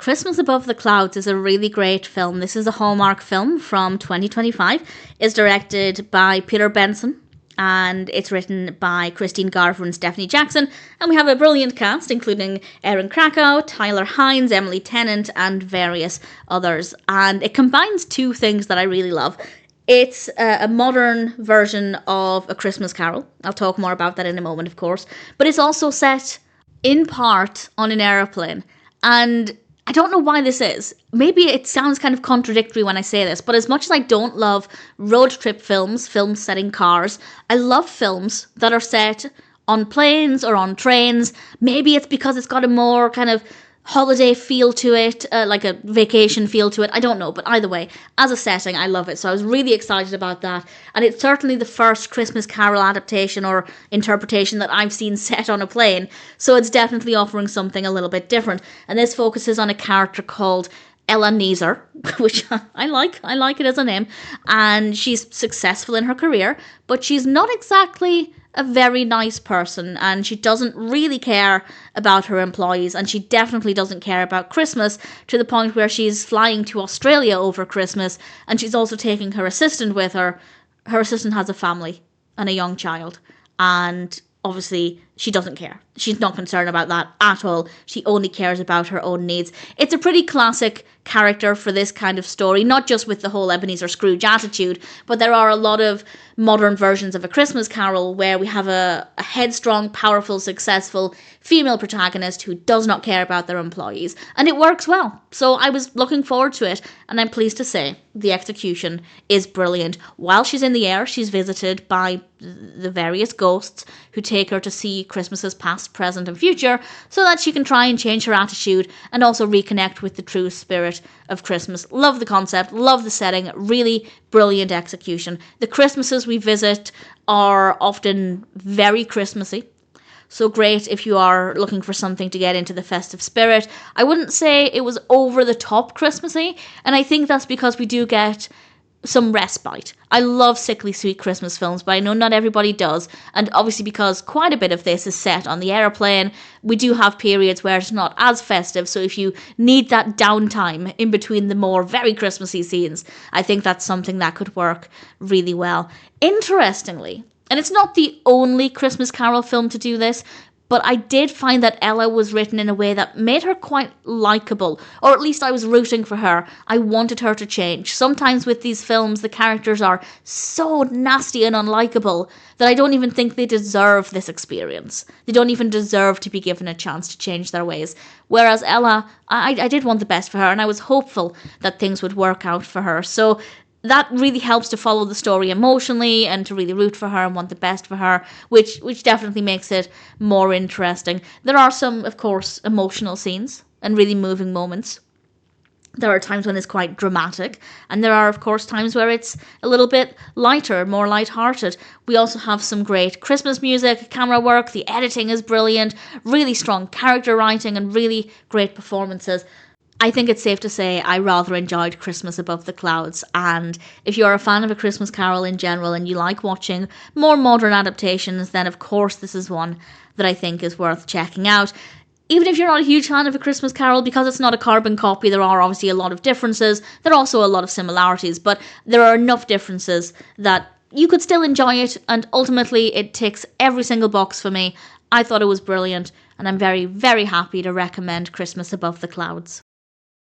Christmas Above the Clouds is a really great film. This is a Hallmark film from 2025. It's directed by Peter Benson and it's written by Christine Garver and Stephanie Jackson. And we have a brilliant cast, including Erin Krakow, Tyler Hynes, Emily Tennant, and various others. And it combines two things that I really love. It's a modern version of A Christmas Carol. I'll talk more about that in a moment, of course. But it's also set in part on an aeroplane. And I don't know why this is. Maybe it sounds kind of contradictory when I say this, but as much as I don't love road trip films set in cars, I love films that are set on planes or on trains. Maybe it's because it's got a more kind of holiday feel to it, like a vacation feel to it. I don't know, but either way, as a setting, I love it. So I was really excited about that. And it's certainly the first Christmas Carol adaptation or interpretation that I've seen set on a plane. So it's definitely offering something a little bit different. And this focuses on a character called Ella Neezer, which I like it as a name. And she's successful in her career, but she's not exactly a very nice person, and she doesn't really care about her employees, and she definitely doesn't care about Christmas, to the point where she's flying to Australia over Christmas, and she's also taking her assistant with her. Her assistant has a family and a young child, and obviously she doesn't care. She's not concerned about that at all. She only cares about her own needs. It's a pretty classic character for this kind of story, not just with the whole Ebenezer Scrooge attitude, but there are a lot of modern versions of A Christmas Carol where we have a headstrong, powerful, successful female protagonist who does not care about their employees, and it works well. So I was looking forward to it, and I'm pleased to say the execution is brilliant. While she's in the air, she's visited by the various ghosts who take her to see Christmases past, present, and future, so that she can try and change her attitude and also reconnect with the true spirit of Christmas. Love the concept, love the setting, really brilliant execution. The Christmases we visit are often very Christmassy, so great if you are looking for something to get into the festive spirit. I wouldn't say it was over the top Christmassy, and I think that's because we do get some respite. I love sickly sweet Christmas films, but I know not everybody does, and obviously because quite a bit of this is set on the aeroplane, we do have periods where it's not as festive, so if you need that downtime in between the more very Christmassy scenes, I think that's something that could work really well. Interestingly, and it's not the only Christmas Carol film to do this, but I did find that Ella was written in a way that made her quite likeable, or at least I was rooting for her. I wanted her to change. Sometimes with these films, the characters are so nasty and unlikable that I don't even think they deserve this experience. They don't even deserve to be given a chance to change their ways. Whereas Ella, I did want the best for her, and I was hopeful that things would work out for her. So that really helps to follow the story emotionally and to really root for her and want the best for her, which definitely makes it more interesting. There are some, of course, emotional scenes and really moving moments. There are times when it's quite dramatic, and there are, of course, times where it's a little bit lighter, more lighthearted. We also have some great Christmas music, camera work, the editing is brilliant, really strong character writing, and really great performances. I think it's safe to say I rather enjoyed Christmas Above the Clouds, and if you're a fan of A Christmas Carol in general and you like watching more modern adaptations, then of course this is one that I think is worth checking out. Even if you're not a huge fan of A Christmas Carol, because it's not a carbon copy, there are obviously a lot of differences. There are also a lot of similarities, but there are enough differences that you could still enjoy it, and ultimately it ticks every single box for me. I thought it was brilliant, and I'm very, very happy to recommend Christmas Above the Clouds.